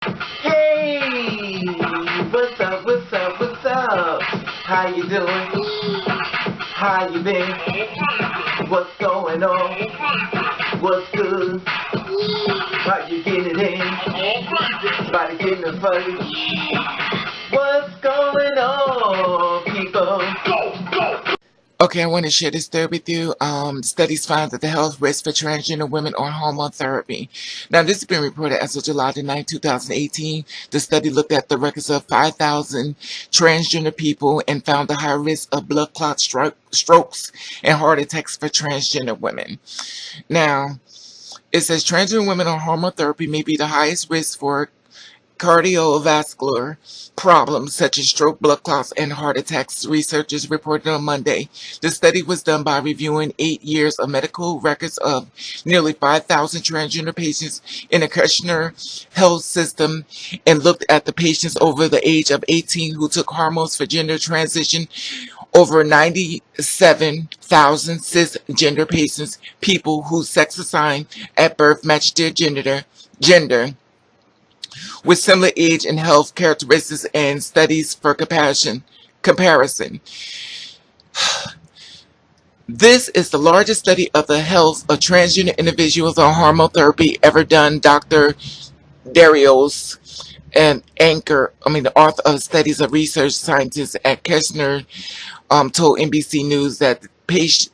Hey, what's up, what's up, what's up? How you doing? How you been? What's going on? What's good? How you getting it in? Body getting it funny. What's going on, people? Okay, I want to share this story with you. Studies found that the health risk for transgender women on hormone therapy. Now, this has been reported as of July the 9th, 2018. The study looked at the records of 5,000 transgender people and found the high risk of blood clot strokes and heart attacks for transgender women. Now, it says transgender women on hormone therapy may be the highest risk for cardiovascular problems such as stroke, blood clots, and heart attacks, researchers reported on Monday. The study was done by reviewing 8 years of medical records of nearly 5,000 transgender patients in the Kushner health system and looked at the patients over the age of 18 who took hormones for gender transition. Over 97,000 cisgender patients, people whose sex assigned at birth matched their gender, with similar age and health characteristics and studies for comparison. This is the largest study of the health of transgender individuals on hormone therapy ever done. Dr. Darius, the author of studies of research scientist at Kushner, told NBC News that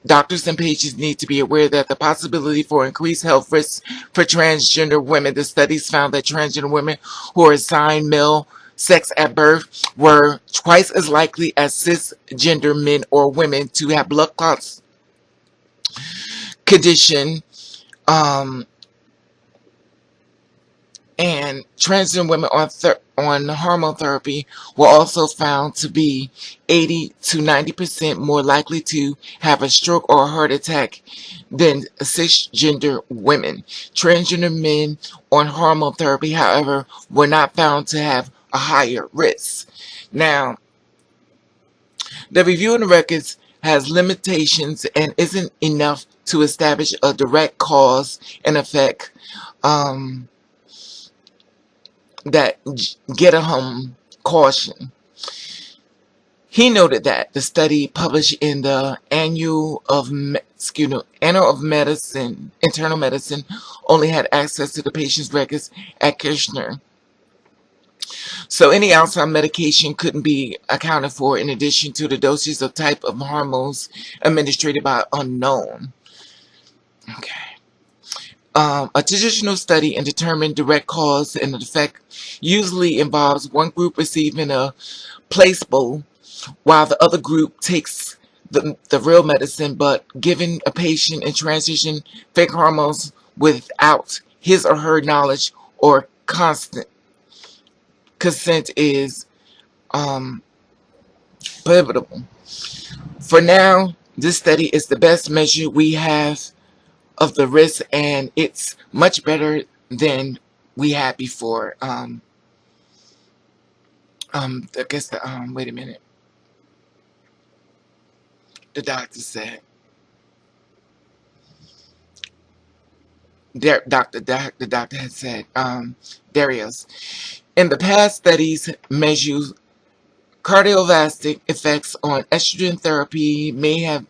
doctors and patients need to be aware that the possibility for increased health risks for transgender women. The studies found that transgender women who are assigned male sex at birth were twice as likely as cisgender men or women to have blood clots condition, and transgender women on hormone therapy were also found to be 80 to 90% more likely to have a stroke or a heart attack than cisgender women. Transgender men on hormone therapy, however, were not found to have a higher risk. Now, the review of the records has limitations and isn't enough to establish a direct cause and effect that get a home caution. He noted that the study published in the Annal of Medicine, Internal Medicine, only had access to the patient's records at Kushner. So any outside medication couldn't be accounted for in addition to the doses of type of hormones administered by unknown. Okay. A traditional study and determine direct cause and effect usually involves one group receiving a placebo while the other group takes the real medicine, but giving a patient in transition fake hormones without his or her knowledge or consent is pivotal. For now, this study is the best measure we have of the risk, and it's much better than we had before. I guess wait a minute. The doctor said, the doctor had said, Darius, in the past studies measure cardiovascular effects on estrogen therapy may have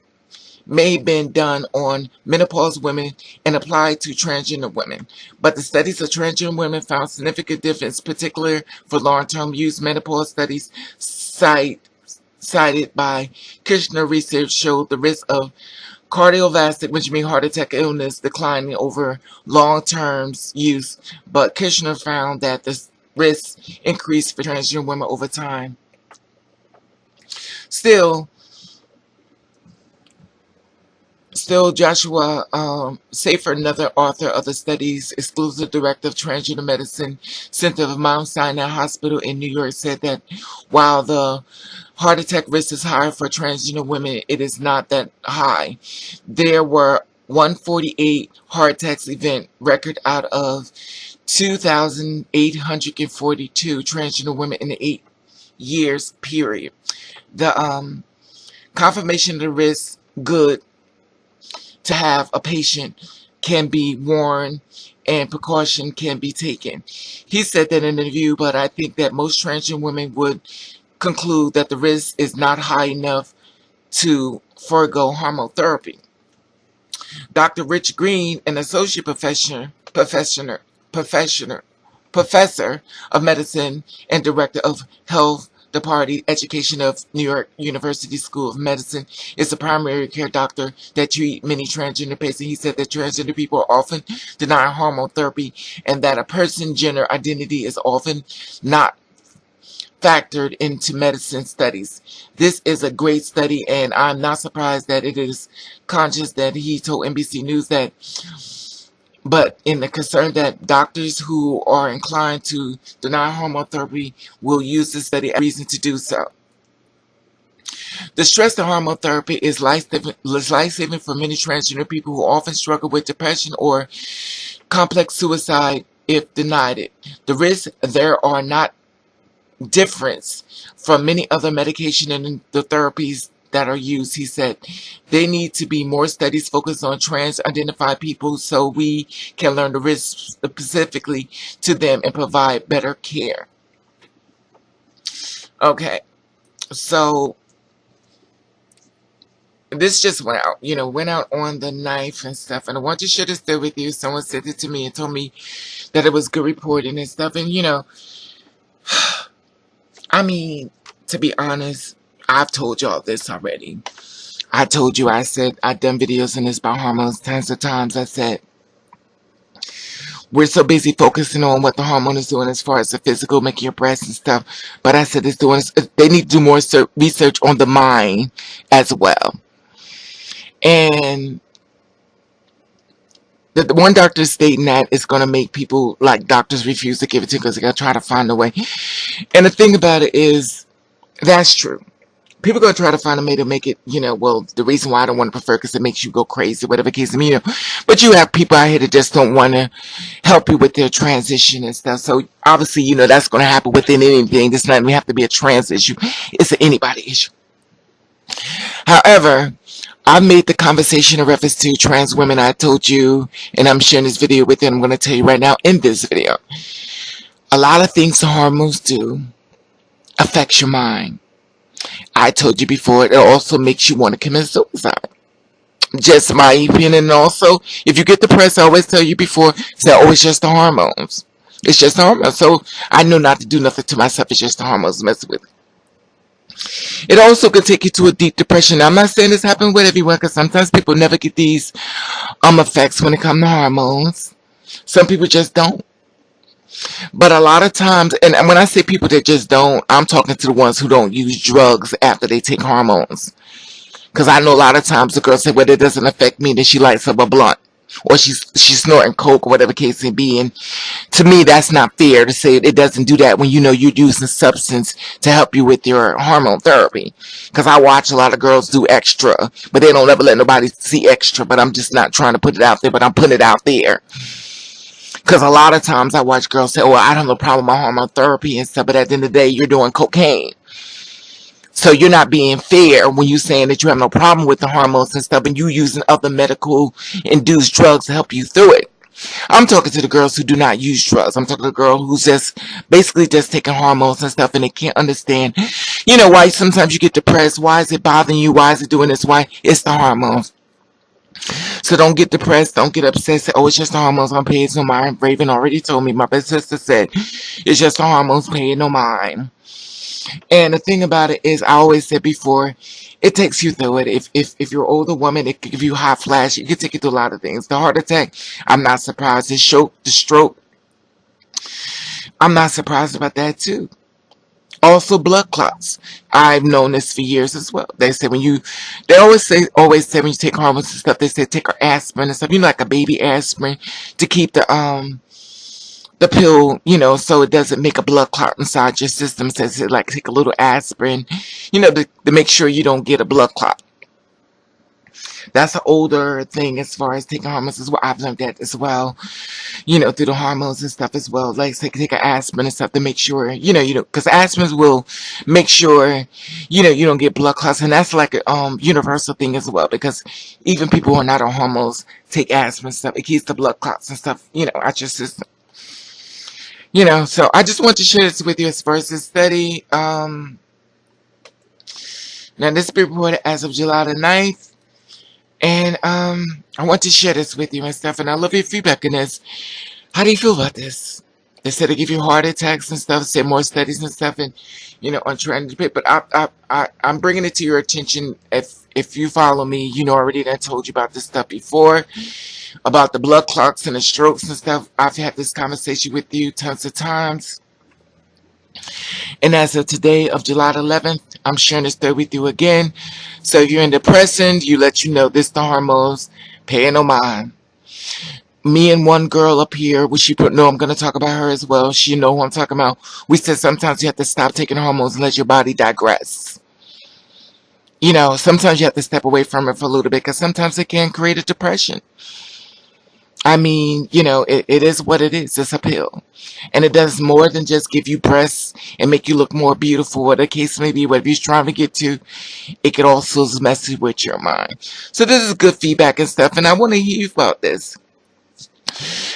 been done on menopause women and applied to transgender women. But the studies of transgender women found significant difference, particularly for long-term use. Menopause studies cited by Kushner research showed the risk of cardiovascular, which means heart attack illness, declining over long-term use. But Kushner found that the risk increased for transgender women over time. Still, Joshua Safer, another author of the study's exclusive director of transgender medicine center of Mount Sinai Hospital in New York, said that while the heart attack risk is higher for transgender women, it is not that high. There were 148 heart attacks event record out of 2,842 transgender women in the 8 years period. The confirmation of the risk good to have a patient can be worn and precaution can be taken. He said that in an interview, but I think that most transgender women would conclude that the risk is not high enough to forego hormone therapy. Dr. Rich Green, an associate professor of medicine and director of health department education of New York University School of Medicine, is a primary care doctor that treats many transgender patients. He said that transgender people are often denied hormone therapy and that a person's gender identity is often not factored into medicine studies. This is a great study, and I'm not surprised that it is conscious that he told NBC News that, but in the concern that doctors who are inclined to deny hormone therapy will use this study as a reason to do so. The stress of hormone therapy is life-saving for many transgender people who often struggle with depression or complex suicide if denied it. The risks there are not difference from many other medication and the therapies that are used. He said there need to be more studies focused on trans-identified people so we can learn the risks specifically to them and provide better care. Okay, so this just went out, went out on the 9th and stuff, and I want to share this there with you. Someone sent it to me and told me that it was good reporting and stuff, and I mean, to be honest, I've told y'all this already. I told you, I said, I've done videos on this about hormones tons of times. I said, we're so busy focusing on what the hormone is doing as far as the physical, making your breasts and stuff. But I said, they need to do more research on the mind as well. And the one doctor is stating that it's going to make people, like doctors, refuse to give it to because they're going to try to find a way. And the thing about it is, that's true. People are going to try to find a way to make it, well, the reason why I don't want to prefer because it makes you go crazy, whatever case may be. But you have people out here that just don't want to help you with their transition and stuff. So obviously, that's going to happen within anything. It's not even have to be a trans issue. It's an anybody issue. However, I made the conversation in reference to trans women. I told you, and I'm sharing this video with you, and I'm going to tell you right now in this video. A lot of things the hormones do affects your mind. I told you before, it also makes you want to commit suicide. Just my opinion. And also, if you get depressed, I always tell you before, say, oh, it's just the hormones. It's just the hormones. So I know not to do nothing to myself. It's just the hormones messing with it. It also can take you to a deep depression. Now, I'm not saying this happens with everyone, because sometimes people never get these effects when it comes to hormones. Some people just don't. But a lot of times, and when I say people that just don't, I'm talking to the ones who don't use drugs after they take hormones. Because I know a lot of times the girl say, well, it doesn't affect me, then she lights up a blunt. Or she's snorting coke or whatever case may be. And to me, that's not fair to say it doesn't do that when you're using substance to help you with your hormone therapy. Because I watch a lot of girls do extra, but they don't ever let nobody see extra. But I'm just not trying to put it out there, but I'm putting it out there. Because a lot of times I watch girls say, oh, I don't have no problem with my hormone therapy and stuff, but at the end of the day, you're doing cocaine. So you're not being fair when you're saying that you have no problem with the hormones and stuff, and you using other medical induced drugs to help you through it. I'm talking to the girls who do not use drugs. I'm talking to the girl who's just basically just taking hormones and stuff, and they can't understand, why sometimes you get depressed. Why is it bothering you? Why is it doing this? Why? It's the hormones. So don't get depressed. Don't get upset. Say, oh, it's just the hormones. I'm paying no mind. Raven already told me. My best sister said, it's just the hormones, paying no mind. And the thing about it is, I always said before, it takes you through it. If you're an older woman, it can give you hot flash. It can take you through a lot of things. The heart attack, I'm not surprised. The stroke, I'm not surprised about that too. Also, blood clots. I've known this for years as well. They say they always say when you take hormones and stuff, they say take aspirin and stuff. Like a baby aspirin to keep the pill, so it doesn't make a blood clot inside your system. Says it like take a little aspirin, to make sure you don't get a blood clot. That's an older thing as far as taking hormones as well. I've learned that as well, through the hormones and stuff as well. Like, take an aspirin and stuff to make sure, because aspirins will make sure, you don't get blood clots. And that's like a universal thing as well, because even people who are not on hormones take aspirin and stuff. It keeps the blood clots and stuff, out your system. So I just want to share this with you as far as this study. Now, this be reported as of July the 9th. And I want to share this with you and stuff. And I love your feedback on this. How do you feel about this? They said they give you heart attacks and stuff. Said more studies and stuff, and on transgender. But I'm bringing it to your attention. If you follow me, already that I told you about this stuff before, about the blood clots and the strokes and stuff. I've had this conversation with you tons of times. And as of today, of July 11th, I'm sharing this story with you again. So if you're in depression, let you know this the hormones, paying no mind. Me and one girl up here, which she put, no, I'm going to talk about her as well. She know who I'm talking about. We said sometimes you have to stop taking hormones and let your body digress. Sometimes you have to step away from it for a little bit, because sometimes it can create a depression. I mean, it is what it is. It's a pill. And it does more than just give you breasts and make you look more beautiful, whatever the case may be, whatever you're trying to get to. It could also mess with your mind. So this is good feedback and stuff, and I want to hear about this.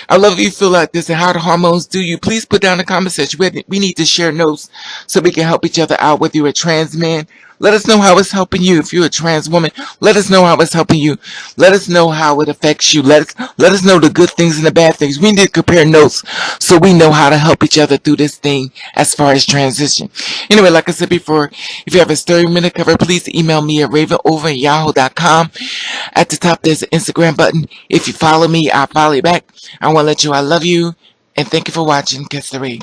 I love if you feel like this and how the hormones do you. Please put down in the comment section. We need to share notes so we can help each other out. Whether you're a trans man, let us know how it's helping you. If you're a trans woman, let us know how it's helping you. Let us know how it affects you. Let us know the good things and the bad things. We need to compare notes so we know how to help each other through this thing as far as transition. Anyway, like I said before, if you have a story you want to cover, please email me at ravenover@yahoo.com. At the top, there's an Instagram button. If you follow me, I'll follow you back. I want to let you know I love you, and thank you for watching. Kiss the Ray.